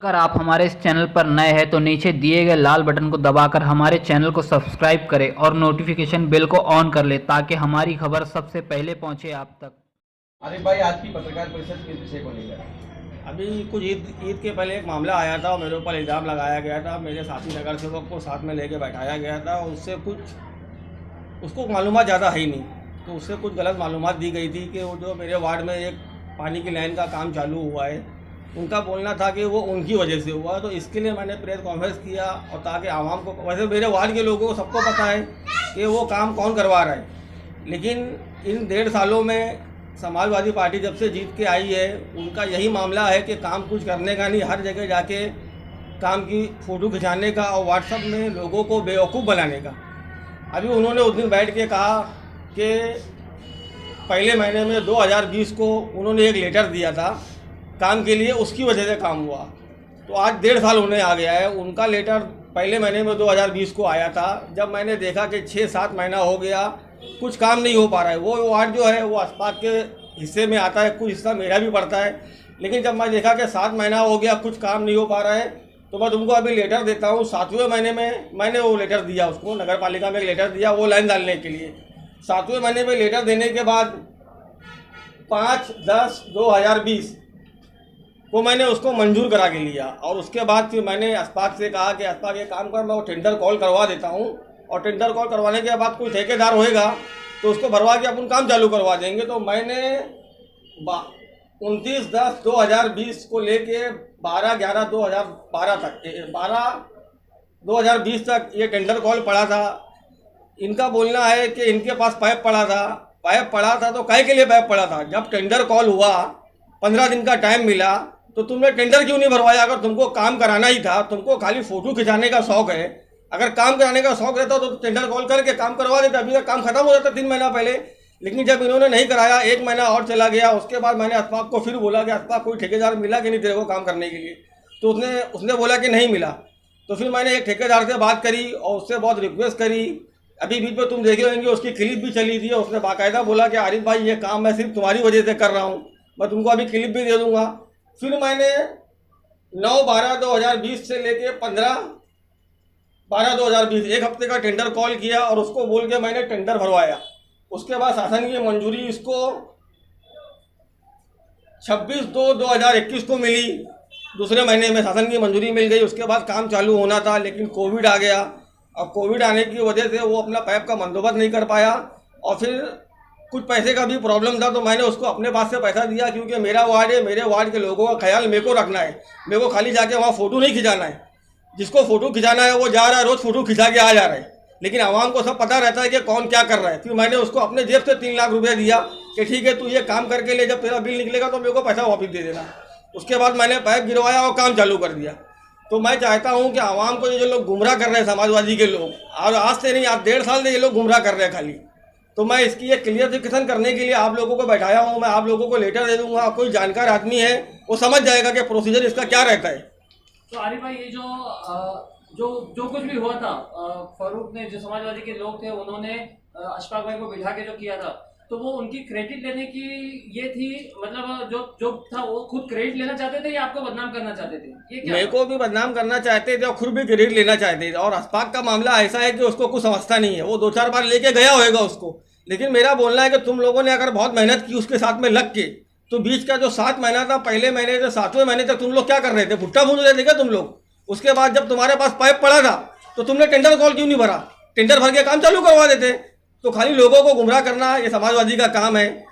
अगर आप हमारे इस चैनल पर नए हैं तो नीचे दिए गए लाल बटन को दबाकर हमारे चैनल को सब्सक्राइब करें और नोटिफिकेशन बेल को ऑन कर लें ताकि हमारी खबर सबसे पहले पहुंचे आप तक। अरे भाई, आज की पत्रकार परिषद किस विषय को लेकर? अभी कुछ ईद के पहले एक मामला आया था और मेरे ऊपर इल्ज़ाम लगाया गया था। मेरे साथी नगर सेवक को साथ में लेके बैठाया गया था। उससे कुछ उसको मालूमात ज़्यादा है ही नहीं, तो उससे कुछ गलत मालूमात दी गई थी कि वो जो मेरे वार्ड में एक पानी की लाइन का काम चालू हुआ है, उनका बोलना था कि वो उनकी वजह से हुआ। तो इसके लिए मैंने प्रेस कॉन्फ्रेंस किया और ताकि आवाम को, वैसे मेरे वार्ड के लोगों को सबको पता है कि वो काम कौन करवा रहा है, लेकिन इन 1.5 सालों में समाजवादी पार्टी जब से जीत के आई है उनका यही मामला है कि काम कुछ करने का नहीं, हर जगह जाके काम की फ़ोटो खिंचाने का और व्हाट्सएप में लोगों को बेवकूफ़ बनाने का। अभी उन्होंने उस दिन बैठ के कहा कि पहले महीने में 2020 को उन्होंने एक लेटर दिया था काम के लिए, उसकी वजह से काम हुआ। तो आज 1.5 साल होने आ गया है। उनका लेटर पहले महीने में 2020 को आया था। जब मैंने देखा कि 6-7 महीना हो गया कुछ काम नहीं हो पा रहा है, वो वार्ड जो है वो अस्पाक के हिस्से में आता है, कुछ हिस्सा मेरा भी पड़ता है, लेकिन जब मैं देखा कि 7 महीना हो गया कुछ काम नहीं हो पा रहा है, तो मैं तुमको अभी लेटर देता हूँ। 7वें महीने में मैंने वो लेटर दिया, उसको नगर पालिका में एक लेटर दिया वो लाइन डालने के लिए। 7वें महीने में लेटर देने के बाद 5/10/2020 को मैंने उसको मंजूर करा के लिया और उसके बाद फिर मैंने अस्पाक से कहा कि अस्पाक ये काम कर, मैं वो टेंडर कॉल करवा देता हूँ और टेंडर कॉल करवाने के बाद कोई ठेकेदार होएगा तो उसको भरवा के अपन काम चालू करवा देंगे। तो मैंने 29/10/2020 को लेके 12/11/2012 तक 12/2020 तक ये टेंडर कॉल पड़ा था। इनका बोलना है कि इनके पास पाइप पड़ा था तो काहे के लिए पाइप पड़ा था? जब टेंडर कॉल हुआ 15 दिन का टाइम मिला तो तुमने टेंडर क्यों नहीं भरवाया? अगर तुमको काम कराना ही था, तुमको खाली फ़ोटो खिंचाने का शौक़ है, अगर काम कराने का शौक़ रहता तो टेंडर कॉल करके काम करवा देता, अभी तक काम खत्म हो जाता 3 महीना पहले। लेकिन जब इन्होंने नहीं कराया, 1 महीना और चला गया, उसके बाद मैंने अस्पाक को फिर बोला कि अस्पाक कोई ठेकेदार मिला कि नहीं तेरे को काम करने के लिए? तो उसने बोला कि नहीं मिला। तो फिर मैंने एक ठेकेदार से बात करी और उससे बहुत रिक्वेस्ट करी। अभी बीच में तुम देखे होंगे उसकी क्लिप भी चली थी, उसने बाकायदा बोला कि आरिफ भाई ये काम मैं सिर्फ तुम्हारी वजह से कर रहा हूँ, मैं तुमको अभी क्लिप भी दे दूँगा। फिर मैंने 9/12/2020 से लेके 15/12/2020 एक हफ्ते का टेंडर कॉल किया और उसको बोल के मैंने टेंडर भरवाया। उसके बाद शासन की मंजूरी इसको 26/2/2021 को मिली, दूसरे महीने में शासन की मंजूरी मिल गई। उसके बाद काम चालू होना था लेकिन कोविड आ गया और कोविड आने की वजह से वो अपना पाइप का बंदोबस्त नहीं कर पाया और फिर कुछ पैसे का भी प्रॉब्लम था। तो मैंने उसको अपने पास से पैसा दिया क्योंकि मेरा वार्ड है, मेरे वार्ड के लोगों का ख्याल मेरे को रखना है, मेरे को खाली जाके वहाँ फ़ोटो नहीं खिंचाना है। जिसको फ़ोटो खिंचाना है वो जा रहा है, रोज़ फ़ोटो खिंचा के आ जा रहा है, लेकिन आवाम को सब पता रहता है कि कौन क्या कर रहा है। फिर मैंने उसको अपने जेब से 3 लाख रुपये दिया कि ठीक है तू ये काम करके ले, जब तेरा बिल निकलेगा तो मेरे को पैसा वापस दे देना। उसके बाद मैंने पाइप गिरवाया और काम चालू कर दिया। तो मैं चाहता हूँ कि आवाम को ये जो लोग गुमराह कर रहे हैं समाजवादी के लोग, और आज से नहीं, आज 1.5 साल से ये लोग गुमराह कर रहे हैं खाली, तो मैं इसकी एक क्लियरिफिकेशन करने के लिए आप लोगों को बैठाया हूँ। मैं आप लोगों को लेटर दे दूँगा, कोई जानकार आदमी है वो समझ जाएगा कि प्रोसीजर इसका क्या रहता है। तो आरिफ भाई ये जो कुछ भी हुआ था, फारूक ने, जो समाजवादी के लोग थे उन्होंने अशफाक भाई को बिठा के जो किया था, तो वो उनकी क्रेडिट लेने की ये थी, मतलब जो था वो खुद क्रेडिट लेना चाहते थे या आपको बदनाम करना चाहते थे? ये क्या? मेरे को भी बदनाम करना चाहते थे और खुद भी क्रेडिट लेना चाहते थे। और अशफाक का मामला ऐसा है कि उसको कुछ समझता नहीं है, वो 2-4 बार लेके गया होगा उसको, लेकिन मेरा बोलना है कि तुम लोगों ने अगर बहुत मेहनत की उसके साथ में लग के, तो बीच का जो 7 महीना था, पहले महीने से 7वें महीने तक तुम लोग क्या कर रहे थे? भुट्टा भून रहे थे क्या तुम लोग? उसके बाद जब तुम्हारे पास पाइप पड़ा था तो तुमने टेंडर कॉल क्यों नहीं भरा? टेंडर भर के काम चालू करवा देते। तो खाली लोगों को गुमराह करना ये समाजवादी का काम है।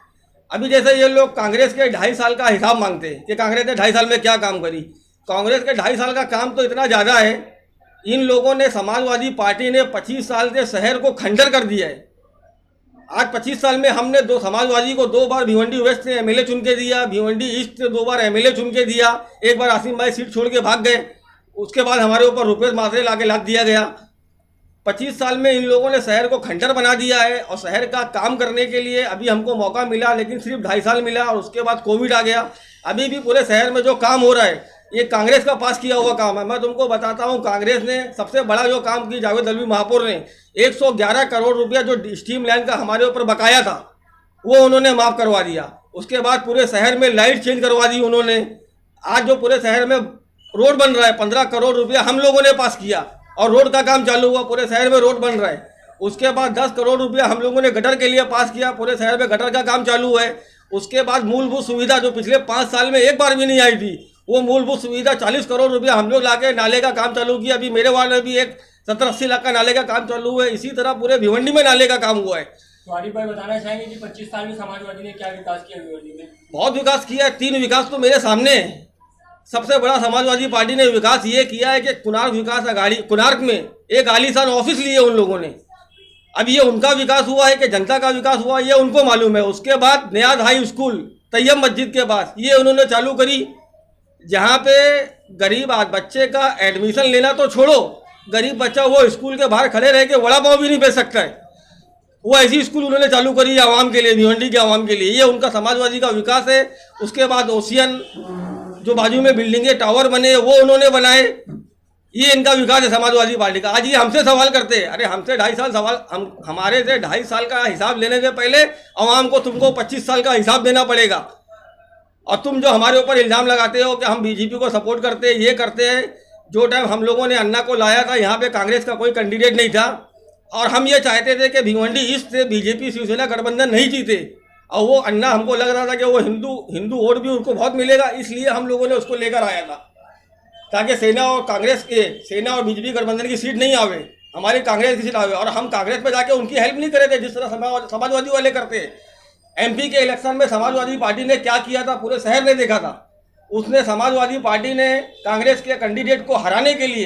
अभी जैसे ये लोग कांग्रेस के 2.5 साल का हिसाब मांगते हैं कि कांग्रेस ने 2.5 साल में क्या काम करी। कांग्रेस के 2.5 साल का काम तो इतना ज़्यादा है, इन लोगों ने, समाजवादी पार्टी ने 25 साल से शहर को खंडर कर दिया है। आज 25 साल में हमने समाजवादी को 2 बार भिवंडी वेस्ट से एमएलए चुन के दिया, भिवंडी ईस्ट से 2 बार एमएलए चुन के दिया, एक बार आसिम भाई सीट छोड़ के भाग गए, उसके बाद हमारे ऊपर रुपये माथरे ला के लाद दिया गया। 25 साल में इन लोगों ने शहर को खंडर बना दिया है और शहर का काम करने के लिए अभी हमको मौका मिला, लेकिन सिर्फ 2.5 साल मिला और उसके बाद कोविड आ गया। अभी भी पूरे शहर में जो काम हो रहा है ये कांग्रेस का पास किया हुआ काम है। मैं तुमको बताता हूँ, कांग्रेस ने सबसे बड़ा जो काम की, जावेद अलवी महापौर ने 111 करोड़ रुपया जो स्टीम लाइन का हमारे ऊपर बकाया था वो उन्होंने माफ़ करवा दिया। उसके बाद पूरे शहर में लाइट चेंज करवा दी उन्होंने। आज जो पूरे शहर में रोड बन रहा है, 15 करोड़ रुपया हम लोगों ने पास किया और रोड का काम चालू हुआ, पूरे शहर में रोड बन रहा है। उसके बाद 10 करोड़ रुपया हम लोगों ने गटर के लिए पास किया, पूरे शहर में गटर का काम चालू है। उसके बाद मूलभूत सुविधा जो पिछले 5 साल में एक बार भी नहीं आई थी, वो मूलभूत सुविधा 40 करोड़ रुपया हम लोग लाके नाले का काम चालू किया। अभी मेरे वार्ड में भी एक 70-80 लाख का नाले का काम चालू है। इसी तरह पूरे भिवंडी में नाले का काम हुआ है। तो आरिफ भाई बताना चाहेंगे कि 25 साल में समाजवादी ने क्या विकास किया भिवंडी में? बहुत विकास किया है। 3 विकास तो मेरे सामने है। सबसे बड़ा समाजवादी पार्टी ने विकास ये किया है कि कुनार्क में एक आलीशान ऑफिस लिए उन लोगों ने। अब ये उनका विकास हुआ है कि जनता का विकास हुआ, ये उनको मालूम है। उसके बाद नियाज हाई स्कूल तैयब मस्जिद के पास ये उन्होंने चालू करी, जहाँ पे गरीब बच्चे का एडमिशन लेना तो छोड़ो, गरीब बच्चा वो स्कूल के बाहर खड़े रह के वड़ा पाव भी नहीं बेच सकता है। वो ऐसी स्कूल उन्होंने चालू करी आवाम के लिए, भिवंडी के आवाम के लिए। ये उनका समाजवादी का विकास है। उसके बाद ओशियन जो बाजू में बिल्डिंगे टावर बने वो उन्होंने बनाए, ये इनका विकास है समाजवादी पार्टी का। आज ये हमसे सवाल करते हैं, अरे हमसे 2.5 साल सवाल, हमारे से 2.5 साल का हिसाब लेने से पहले आवाम को तुमको 25 साल का हिसाब देना पड़ेगा। और तुम जो हमारे ऊपर इल्ज़ाम लगाते हो कि हम बीजेपी को सपोर्ट करते हैं, ये करते हैं। जो टाइम हम लोगों ने अन्ना को लाया था, यहाँ पे कांग्रेस का कोई कैंडिडेट नहीं था और हम ये चाहते थे कि भिवंडी ईस्ट से बीजेपी शिवसेना गठबंधन नहीं जीते। और वो अन्ना हमको लग रहा था कि वो हिंदू वोट भी उनको बहुत मिलेगा, इसलिए हम लोगों ने उसको लेकर आया था ताकि सेना और बीजेपी गठबंधन की सीट नहीं आवे, हमारी कांग्रेस की सीट आवे। और हम कांग्रेस पे जाके उनकी हेल्प नहीं करे थे जिस तरह समाजवादी वाले करते हैं। एमपी के इलेक्शन में समाजवादी पार्टी ने क्या किया था पूरे शहर ने देखा था। उसने समाजवादी पार्टी ने कांग्रेस के कैंडिडेट को हराने के लिए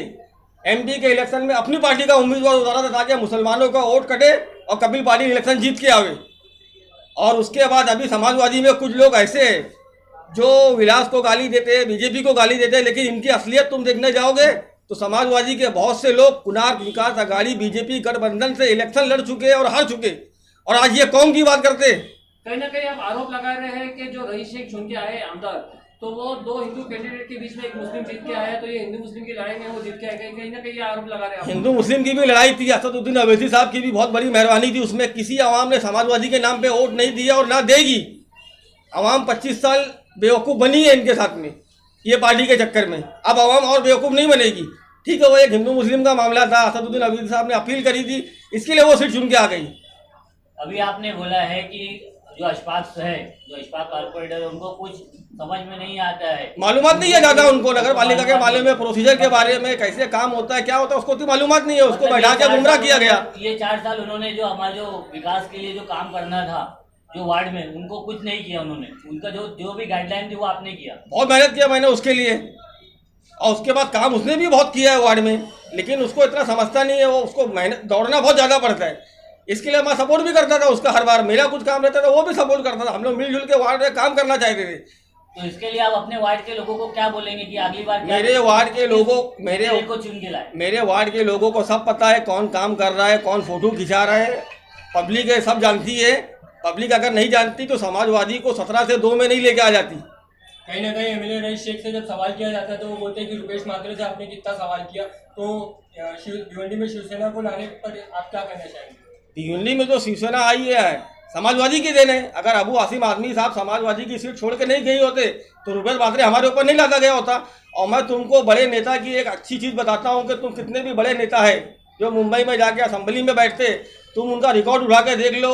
एमपी के इलेक्शन में अपनी पार्टी का उम्मीदवार उतारा था ताकि मुसलमानों का वोट कटे और कपिल पार्टी इलेक्शन जीत के आवे। और उसके बाद अभी समाजवादी में कुछ लोग ऐसे हैं जो विलास को गाली देते हैं, बीजेपी को गाली देते हैं, लेकिन इनकी असलियत तुम देखने जाओगे तो समाजवादी के बहुत से लोग कुनार्क विकास अघाड़ी बीजेपी गठबंधन से इलेक्शन लड़ चुके हैं और हार चुके, और आज ये कौम की बात करते हैं। कहीं ना कहीं आप आरोप लगा रहे हैं कि जो रईस शेख चुन के आए आमदार, तो वो 2 हिंदू कैंडिडेट के बीच में एक मुस्लिम जीत के आया, तो ये हिंदू मुस्लिम की लड़ाई में वो जीत के आए। कहीं ना कहीं ये आरोप लगा रहे हैं। हिंदू मुस्लिम की भी लड़ाई थी, असदुद्दीन अवैसी साहब की भी बहुत बड़ी मेहरबानी थी, उसमें किसी आवाम ने समाजवादी के नाम पे वोट नहीं दिया और ना देगी। आवाम 25 साल बेवकूफ़ बनी है इनके साथ में, ये पार्टी के चक्कर में। अब आवाम और बेवकूफ़ नहीं बनेगी। ठीक है, वो एक हिंदू मुस्लिम का मामला था, असदुद्दीन अवैसी साहब ने अपील करी थी, इसके लिए वो सीट चुन के आ गई। अभी आपने बोला है कि जो अशफाक कॉर्पोरेटर है उनको कुछ समझ में नहीं आता है, मालूमात नहीं है ज़्यादा उनको, नगर पालिका के बारे में, प्रोसीजर के बारे में, कैसे काम होता है, क्या होता है, उसको तो मालूमात नहीं है। उसको बैठा के गुमराह किया गया। ये 4 साल उन्होंने जो हमारे जो विकास के लिए जो काम करना था जो वार्ड में, उनको कुछ नहीं किया उन्होंने। उनका जो भी गाइडलाइन थी वो आपने किया। बहुत मेहनत किया मैंने उसके लिए, और उसके बाद काम उसने भी बहुत किया है वार्ड में, लेकिन उसको इतना समझता नहीं है। वो उसको मेहनत दौड़ना बहुत ज़्यादा पड़ता है, इसके लिए मैं सपोर्ट भी करता था उसका। हर बार मेरा कुछ काम रहता था वो भी सपोर्ट करता था। हम लोग मिलजुल के वार्ड में काम करना चाहते थे। तो इसके लिए आप अपने वार्ड के लोगों को क्या बोलेंगे कि अगली बार मेरे वार्ड के लोगों को चुन के लाए? मेरे वार्ड के लोगों को सब पता है कौन काम कर रहा है, कौन फोटो खिंचा रहा है। पब्लिक है, सब जानती है। पब्लिक अगर नहीं जानती तो समाजवादी को 17 से 2 में नहीं लेके आ जाती। कहीं ना कहीं एमएलए रईस शेख से जब सवाल किया जाता है तो वो बोलते हैं कि रुपेश मात्रे से आपने कितना सवाल किया, तो भिवंडी में शिवसेना को लाने पर आप क्या कहना चाहेंगे? भिवंडी में जो शिवसेना आई है समाजवादी की देन है। अगर अबू आसिम आदमी साहब समाजवादी की सीट छोड़ के नहीं गई होते तो रुपेश मात्रे हमारे ऊपर नहीं लादा गया होता। और मैं तुमको बड़े नेता की एक अच्छी चीज़ बताता हूँ कि तुम कितने भी बड़े नेता है जो मुंबई में जाके असेंबली में बैठते, तुम उनका रिकॉर्ड उठा के देख लो,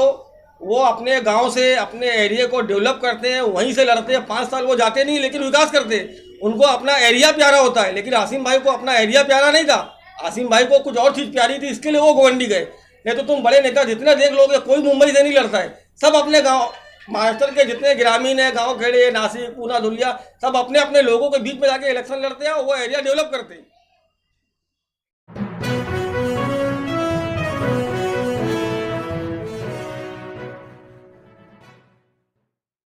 वो अपने गांव से अपने एरिया को डेवलप करते हैं, वहीं से लड़ते हैं। 5 साल वो जाते नहीं लेकिन विकास करते। उनको अपना एरिया प्यारा होता है, लेकिन आसिम भाई को अपना एरिया प्यारा नहीं था। आसिम भाई को कुछ और चीज़ प्यारी थी, इसके लिए वो गोवंडी गए। नहीं तो तुम बड़े नेता जितने देख लोगे कोई मुंबई से नहीं लड़ता है। सब अपने गांव महाराष्ट्र के जितने ग्रामीण है, गांव खेड़े, नासिक, पूना, धुलिया, सब अपने अपने लोगों के बीच में जाके इलेक्शन लड़ते हैं और वो एरिया डेवलप करते हैं।